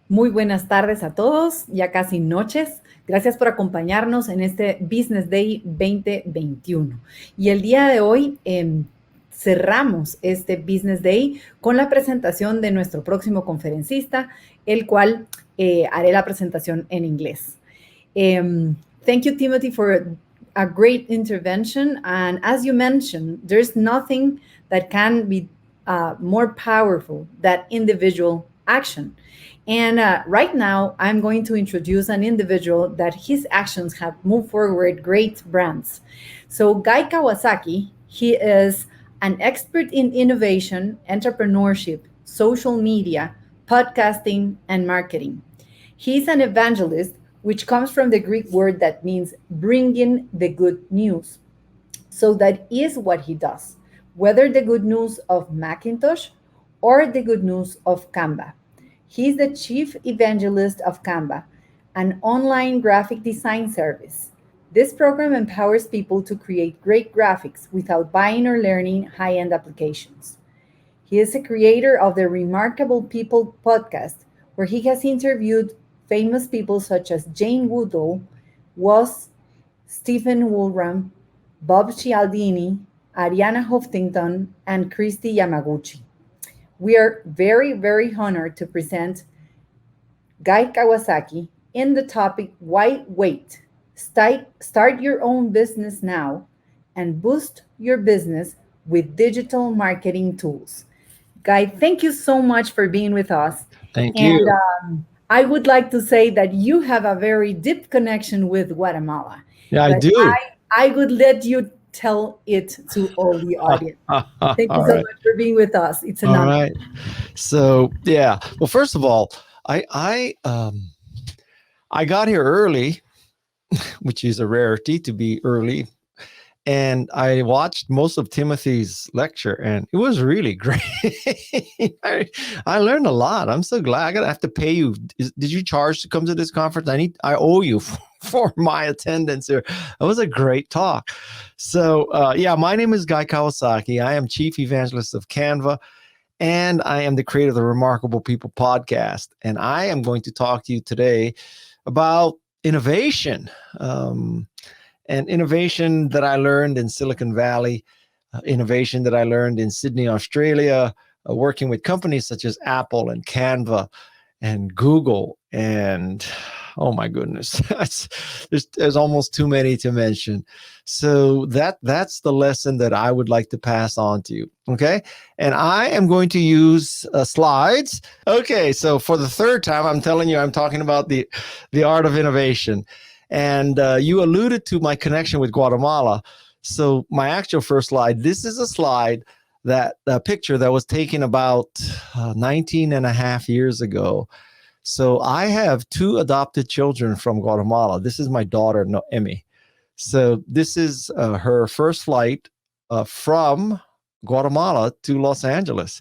Muy buenas tardes a todos, ya casi noches. Gracias por acompañarnos en este Business Day 2021. Y el día de hoy cerramos este Business Day con la presentación de nuestro próximo conferencista, el cual haré la presentación en inglés. Thank you, Timothy, for a great intervention. And as you mentioned, there's nothing that can be more powerful than individual action. And right now, I'm going to introduce an individual that his actions have moved forward great brands. So, Guy Kawasaki, he is an expert in innovation, entrepreneurship, social media, podcasting, and marketing. He's an evangelist, which comes from the Greek word that means bringing the good news. So, that is what he does, whether the good news of Macintosh or the good news of Canva. He's the chief evangelist of Canva, an online graphic design service. This program empowers people to create great graphics without buying or learning high end applications. He is a creator of the Remarkable People podcast, where he has interviewed famous people such as Jane Goodall, Was, Stephen Woolram, Bob Cialdini, Ariana Huffington, and Christy Yamaguchi. We are very, very honored to present Guy Kawasaki in the topic Why Wait? Start your own business now and boost your business with digital marketing tools. Guy, thank you so much for being with us. Thank And you. I would like to say that you have a very deep connection with Guatemala, Yeah, I but do. I would let you tell it to all the audience. Thank you All so right. much for being with us. It's an All honor. right. So yeah. Well, first of all, I got here early, which is a rarity to be early, and I watched most of Timothy's lecture, and it was really great. I learned a lot. I'm so glad. I gotta have to pay you. Did you charge to come to this conference? I owe you for my attendance here. It was a great talk. So yeah, my name is Guy Kawasaki. I am chief evangelist of Canva, and I am the creator of the Remarkable People podcast. And I am going to talk to you today about innovation. And innovation that I learned in Silicon Valley, innovation that I learned in Sydney, Australia, working with companies such as Apple and Canva and Google. And oh my goodness, there's almost too many to mention. So that's the lesson that I would like to pass on to you. Okay. And I am going to use slides. Okay. So for the third time, I'm telling you, I'm talking about the art of innovation. And you alluded to my connection with Guatemala. So my actual first slide, this is a slide that a picture that was taken about 19 and a half years ago. So I have two adopted children from Guatemala. This is my daughter, Noemi. So this is her first flight from Guatemala to Los Angeles.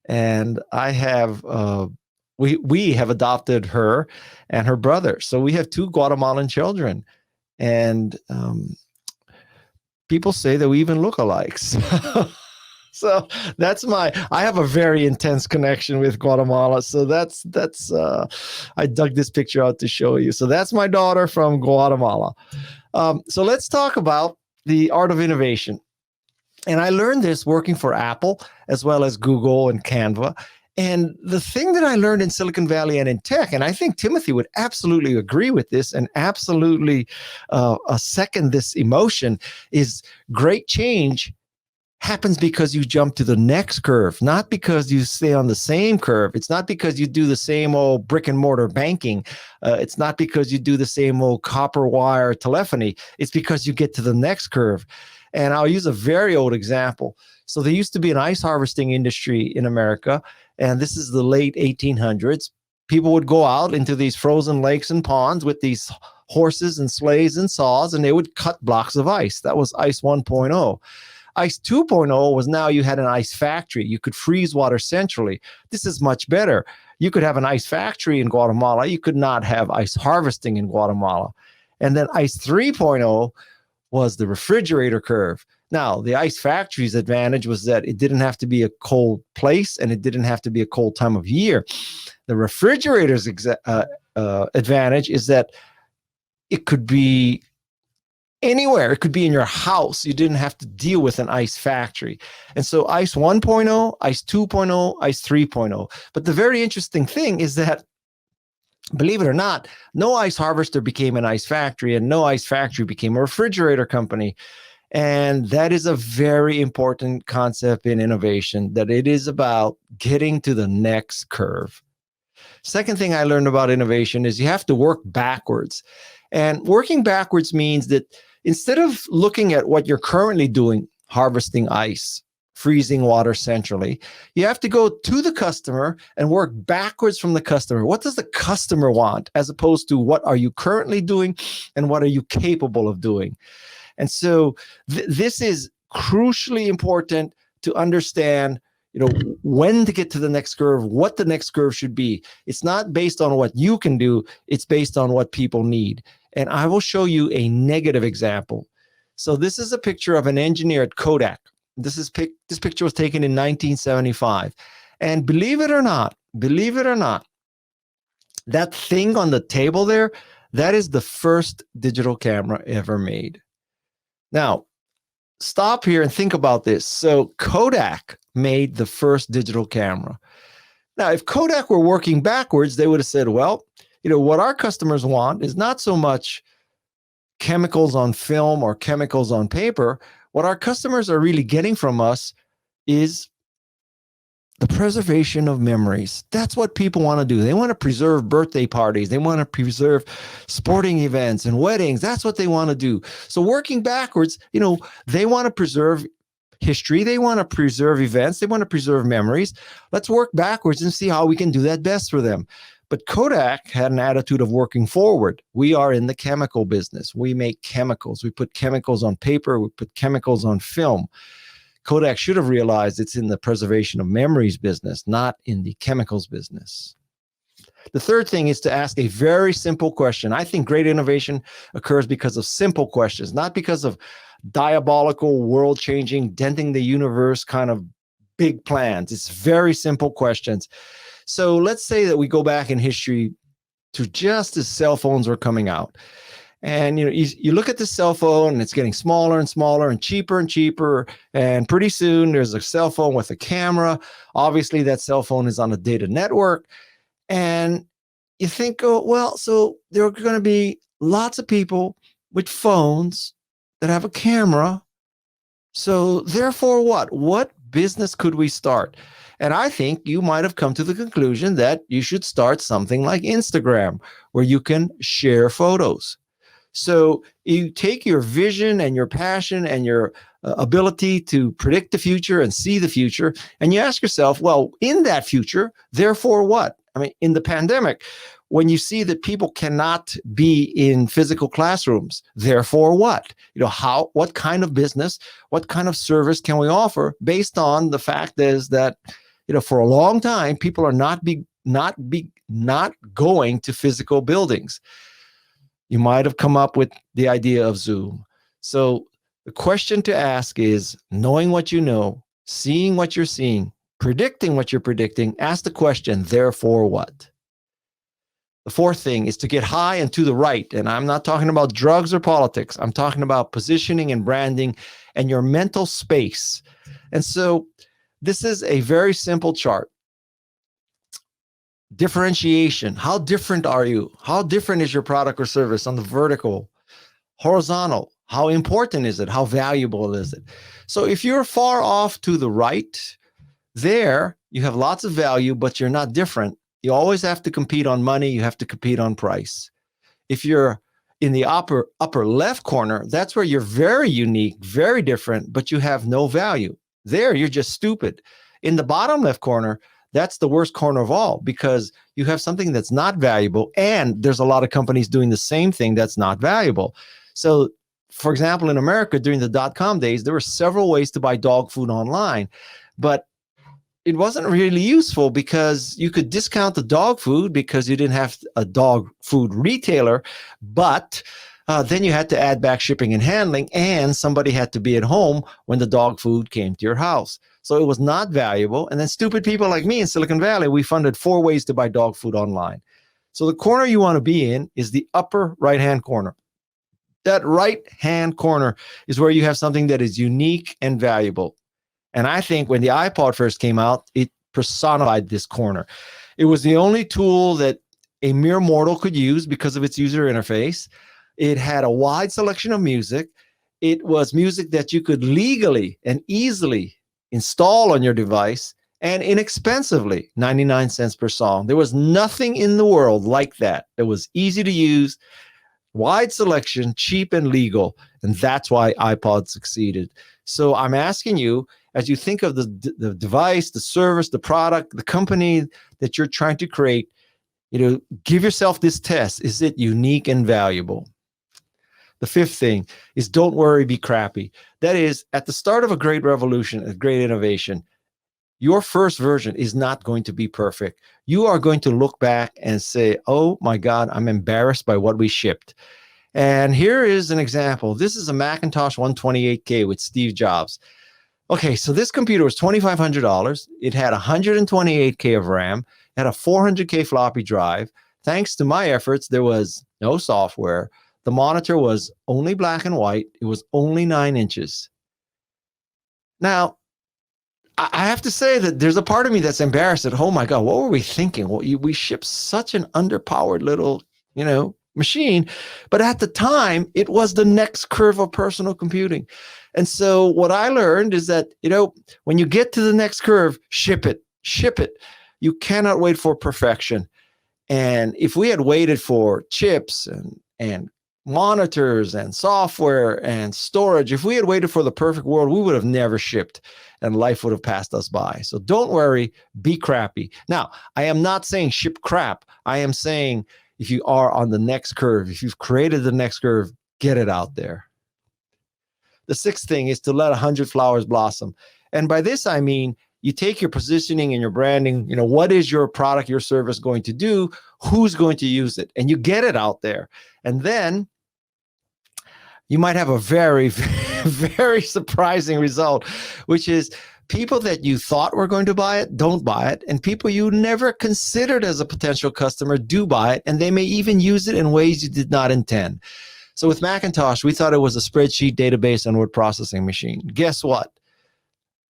And I have we have adopted her and her brother. So we have two Guatemalan children. And people say that we even look alike. So that's I have a very intense connection with Guatemala. So that's I dug this picture out to show you. So that's my daughter from Guatemala. So let's talk about the art of innovation. And I learned this working for Apple as well as Google and Canva. And the thing that I learned in Silicon Valley and in tech, and I think Timothy would absolutely agree with this and absolutely second this emotion, is great change happens because you jump to the next curve, not because you stay on the same curve. It's not because you do the same old brick and mortar banking. It's not because you do the same old copper wire telephony. It's because you get to the next curve. And I'll use a very old example. So there used to be an ice harvesting industry in America, and this is the late 1800s. People would go out into these frozen lakes and ponds with these horses and sleighs and saws, and they would cut blocks of ice. That was ice 1.0. Ice 2.0 was now you had an ice factory. You could freeze water centrally. This is much better. You could have an ice factory in Guatemala. You could not have ice harvesting in Guatemala. And then ice 3.0 was the refrigerator curve. Now, the ice factory's advantage was that it didn't have to be a cold place and it didn't have to be a cold time of year. The refrigerator's advantage is that it could be anywhere. It could be in your house. You didn't have to deal with an ice factory. And so ice 1.0, ice 2.0, ice 3.0. But the very interesting thing is that, believe it or not, no ice harvester became an ice factory and no ice factory became a refrigerator company. And that is a very important concept in innovation, that it is about getting to the next curve. Second thing I learned about innovation is you have to work backwards. And working backwards means that instead of looking at what you're currently doing, harvesting ice, freezing water centrally, you have to go to the customer and work backwards from the customer. What does the customer want, as opposed to what are you currently doing and what are you capable of doing? And so this is crucially important to understand, when to get to the next curve, what the next curve should be. It's not based on what you can do. It's based on what people need. And I will show you a negative example. So this is a picture of an engineer at Kodak. This picture was taken in 1975. And believe it or not, that thing on the table there, that is the first digital camera ever made. Now, stop here and think about this. So Kodak made the first digital camera. Now, if Kodak were working backwards, they would have said, well, what our customers want is not so much chemicals on film or chemicals on paper. What our customers are really getting from us is the preservation of memories. That's what people want to do. They want to preserve birthday parties. They want to preserve sporting events and weddings. That's what they want to do. So working backwards, they want to preserve history. They want to preserve events. They want to preserve memories. Let's work backwards and see how we can do that best for them. But Kodak had an attitude of working forward. We are in the chemical business. We make chemicals. We put chemicals on paper. We put chemicals on film. Kodak should have realized it's in the preservation of memories business, not in the chemicals business. The third thing is to ask a very simple question. I think great innovation occurs because of simple questions, not because of diabolical, world-changing, denting the universe kind of big plans. It's very simple questions. So let's say that we go back in history to just as cell phones were coming out. And you look at the cell phone and it's getting smaller and smaller and cheaper. And pretty soon there's a cell phone with a camera. Obviously that cell phone is on a data network. And you think, oh, well, so there are going to be lots of people with phones that have a camera. So therefore what? What business could we start? And I think you might have come to the conclusion that you should start something like Instagram, where you can share photos. So you take your vision and your passion and your ability to predict the future and see the future, and you ask yourself, well, in that future, therefore what? I mean, in the pandemic, when you see that people cannot be in physical classrooms, therefore what? What kind of business, what kind of service can we offer based on the fact is that, for a long time, people are not going to physical buildings. You might have come up with the idea of Zoom. So the question to ask is, knowing what you know, seeing what you're seeing, predicting what you're predicting, ask the question, therefore what? The fourth thing is to get high and to the right. And I'm not talking about drugs or politics. I'm talking about positioning and branding and your mental space. And so this is a very simple chart. Differentiation. How different are you? How different is your product or service on the vertical? Horizontal. How important is it? How valuable is it? So if you're far off to the right, there you have lots of value, but you're not different. You always have to compete on money. You have to compete on price. If you're in the upper left corner, that's where you're very unique, very different, but you have no value. There, you're just stupid. In the bottom left corner, that's the worst corner of all, because you have something that's not valuable, and there's a lot of companies doing the same thing that's not valuable. So, for example, in America, during the dot-com days, there were several ways to buy dog food online, but it wasn't really useful because you could discount the dog food because you didn't have a dog food retailer, but Then you had to add back shipping and handling, and somebody had to be at home when the dog food came to your house. So it was not valuable. And then stupid people like me in Silicon Valley, we funded 4 ways to buy dog food online. So the corner you want to be in is the upper right-hand corner. That right-hand corner is where you have something that is unique and valuable. And I think when the iPod first came out, it personified this corner. It was the only tool that a mere mortal could use because of its user interface. It had a wide selection of music. It was music that you could legally and easily install on your device, and inexpensively, 99 cents per song. There was nothing in the world like that. It was easy to use, wide selection, cheap and legal, and that's why iPod succeeded. So I'm asking you, as you think of the device, the service, the product, the company that you're trying to create, give yourself this test. Is it unique and valuable? The fifth thing is don't worry, be crappy. That is, at the start of a great revolution, a great innovation, your first version is not going to be perfect. You are going to look back and say, oh my God, I'm embarrassed by what we shipped. And here is an example. This is a Macintosh 128K with Steve Jobs. Okay, so this computer was $2,500. It had 128K of RAM, had a 400K floppy drive. Thanks to my efforts, there was no software. The monitor was only black and white. It was only 9 inches. Now, I have to say that there's a part of me that's embarrassed that, oh my God, what were we thinking? Well, we shipped such an underpowered little, machine. But at the time, it was the next curve of personal computing. And so what I learned is that, when you get to the next curve, ship it. You cannot wait for perfection. And if we had waited for chips and monitors and software and storage, if we had waited for the perfect world, we would have never shipped and life would have passed us by. So don't worry, be crappy. Now, I am not saying ship crap. I am saying if you are on the next curve, if you've created the next curve, get it out there. The sixth thing is to let 100 flowers blossom. And by this, I mean, you take your positioning and your branding, what is your product, your service going to do? Who's going to use it? And you get it out there. And then you might have a very, very surprising result, which is people that you thought were going to buy it, don't buy it. And people you never considered as a potential customer do buy it. And they may even use it in ways you did not intend. So with Macintosh, we thought it was a spreadsheet, database, and word processing machine. Guess what?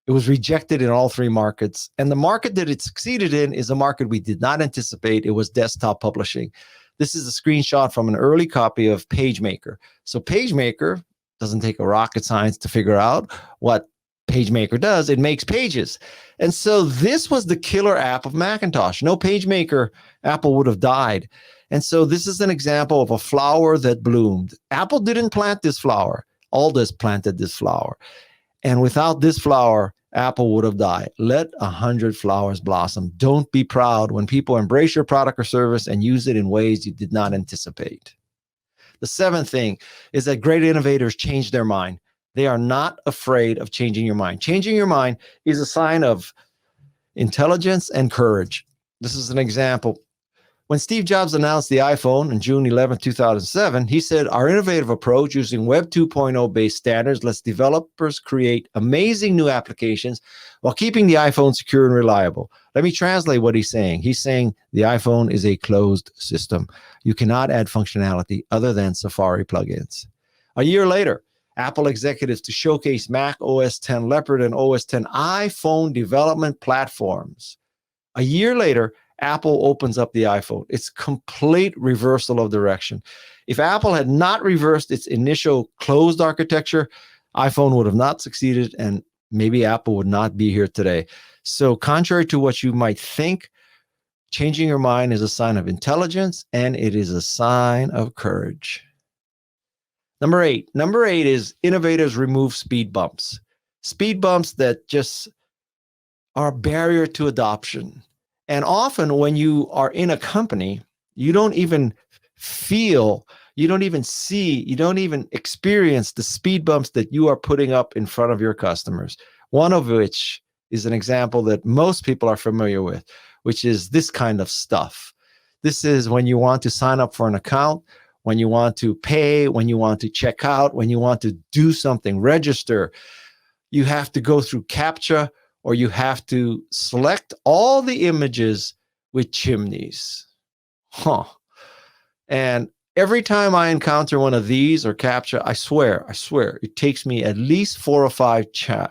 It was rejected in all 3 markets. And the market that it succeeded in is a market we did not anticipate. It was desktop publishing. This is a screenshot from an early copy of PageMaker. So PageMaker doesn't take a rocket science to figure out what PageMaker does. It makes pages. And so this was the killer app of Macintosh. No PageMaker, Apple would have died. And so this is an example of a flower that bloomed. Apple didn't plant this flower. Aldous planted this flower. And without this flower, Apple would have died. Let 100 flowers blossom. Don't be proud when people embrace your product or service and use it in ways you did not anticipate. The seventh thing is that great innovators change their mind. They are not afraid of changing your mind. Changing your mind is a sign of intelligence and courage. This is an example. When Steve Jobs announced the iPhone on June 11, 2007, he said, our innovative approach using Web 2.0 based standards lets developers create amazing new applications while keeping the iPhone secure and reliable. Let me translate what he's saying. He's saying the iPhone is a closed system. You cannot add functionality other than Safari plugins. A year later, Apple executives to showcase Mac OS X Leopard and OS X iPhone development platforms. A year later, Apple opens up the iPhone. It's complete reversal of direction. If Apple had not reversed its initial closed architecture, iPhone would have not succeeded, and maybe Apple would not be here today. So contrary to what you might think, changing your mind is a sign of intelligence, and it is a sign of courage. Number eight is innovators remove speed bumps. Speed bumps that just are a barrier to adoption. And often when you are in a company, you don't even feel, you don't even see, you don't even experience the speed bumps that you are putting up in front of your customers. One of which is an example that most people are familiar with, which is this kind of stuff. This is when you want to sign up for an account, when you want to pay, when you want to check out, when you want to do something, register, you have to go through CAPTCHA, or you have to select all the images with chimneys. And every time I encounter one of these or CAPTCHA, I swear, it takes me at least 4 or 5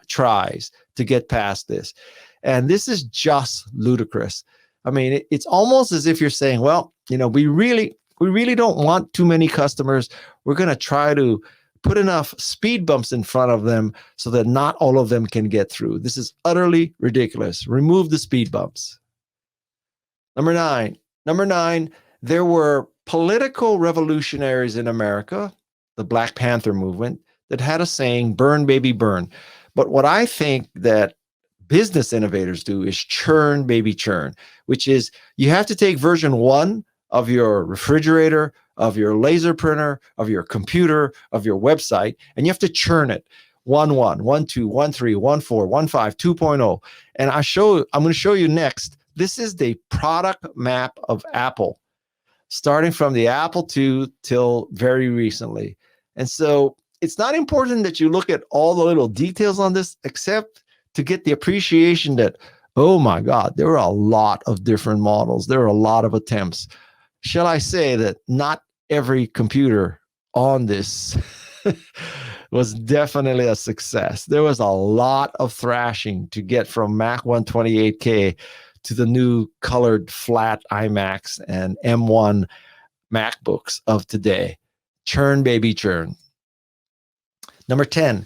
tries to get past this. And this is just ludicrous. I mean, it's almost as if you're saying, well, we really don't want too many customers. We're going to try to put enough speed bumps in front of them so that not all of them can get through. This is utterly ridiculous. Remove the speed bumps. Number nine, there were political revolutionaries in America, the Black Panther movement, that had a saying, burn, baby, burn. But what I think that business innovators do is churn, baby, churn, which is you have to take version 1 of your refrigerator, of your laser printer, of your computer, of your website, and you have to churn it. 1.1, 1.2, 1.3, 1.4, 1.5, 2.0. And I'm going to show you next. This is the product map of Apple, starting from the Apple II till very recently. And so it's not important that you look at all the little details on this, except to get the appreciation that, oh my God, there are a lot of different models. There are a lot of attempts. Shall I say that not every computer on this was definitely a success. There was a lot of thrashing to get from Mac 128K to the new colored flat iMacs and M1 MacBooks of today. Churn, baby, churn. Number 10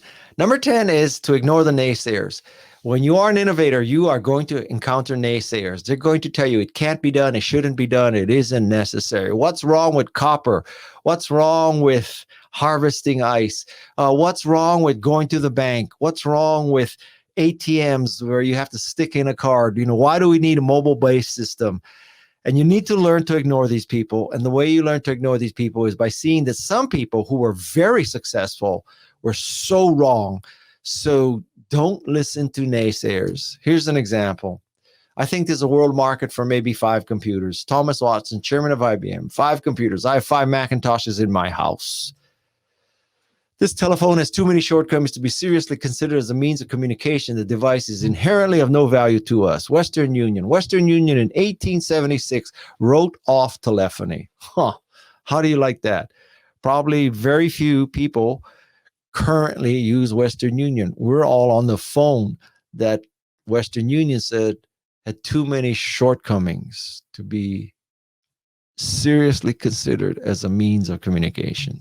is to ignore the naysayers. When you are an innovator, you are going to encounter naysayers. They're going to tell you it can't be done, it shouldn't be done, it isn't necessary. What's wrong with copper? What's wrong with harvesting ice? What's wrong with going to the bank? What's wrong with ATMs where you have to stick in a card? Why do we need a mobile-based system? And you need to learn to ignore these people. And the way you learn to ignore these people is by seeing that some people who were very successful were so wrong. So don't listen to naysayers. Here's an example. I think there's a world market for maybe 5 computers. Thomas Watson, chairman of IBM, 5 computers. I have 5 Macintoshes in my house. This telephone has too many shortcomings to be seriously considered as a means of communication. The device is inherently of no value to us. Western Union in 1876 wrote off telephony. How do you like that? Probably very few people currently use Western Union. We're all on the phone that Western Union said had too many shortcomings to be seriously considered as a means of communication.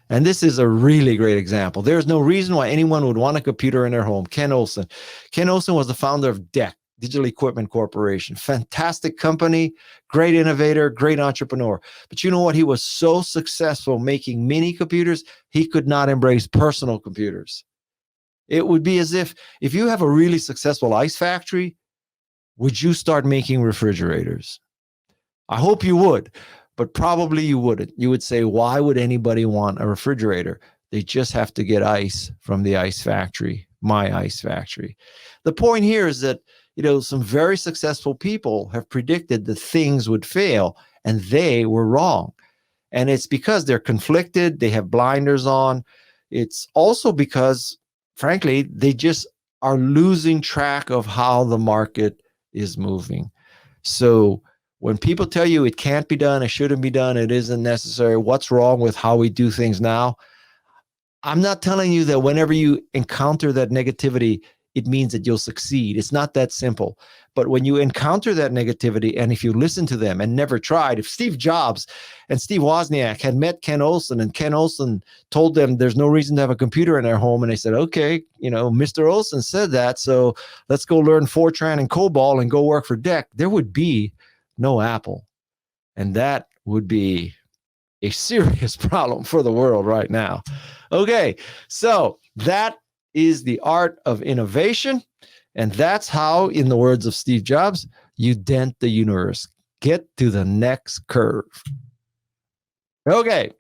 And this is a really great example. There's no reason why anyone would want a computer in their home. Ken Olsen. Ken Olsen was the founder of DEC, Digital Equipment Corporation. Fantastic company, great innovator, great entrepreneur. But you know what? He was so successful making mini computers, he could not embrace personal computers. It would be as if you have a really successful ice factory, would you start making refrigerators? I hope you would. But probably you wouldn't. You would say, why would anybody want a refrigerator? They just have to get ice from the ice factory, my ice factory. The point here is that, some very successful people have predicted that things would fail, and they were wrong. And it's because they're conflicted, they have blinders on. It's also because, frankly, they just are losing track of how the market is moving. So when people tell you it can't be done, it shouldn't be done, it isn't necessary, what's wrong with how we do things now? I'm not telling you that whenever you encounter that negativity, it means that you'll succeed. It's not that simple. But when you encounter that negativity, and if you listen to them and never tried, if Steve Jobs and Steve Wozniak had met Ken Olsen, and Ken Olsen told them there's no reason to have a computer in their home, and they said, okay, Mr. Olsen said that, so let's go learn Fortran and COBOL and go work for DEC, there would be no Apple. And that would be a serious problem for the world right now. Okay, so that is the art of innovation. And that's how, in the words of Steve Jobs, you dent the universe. Get to the next curve. Okay,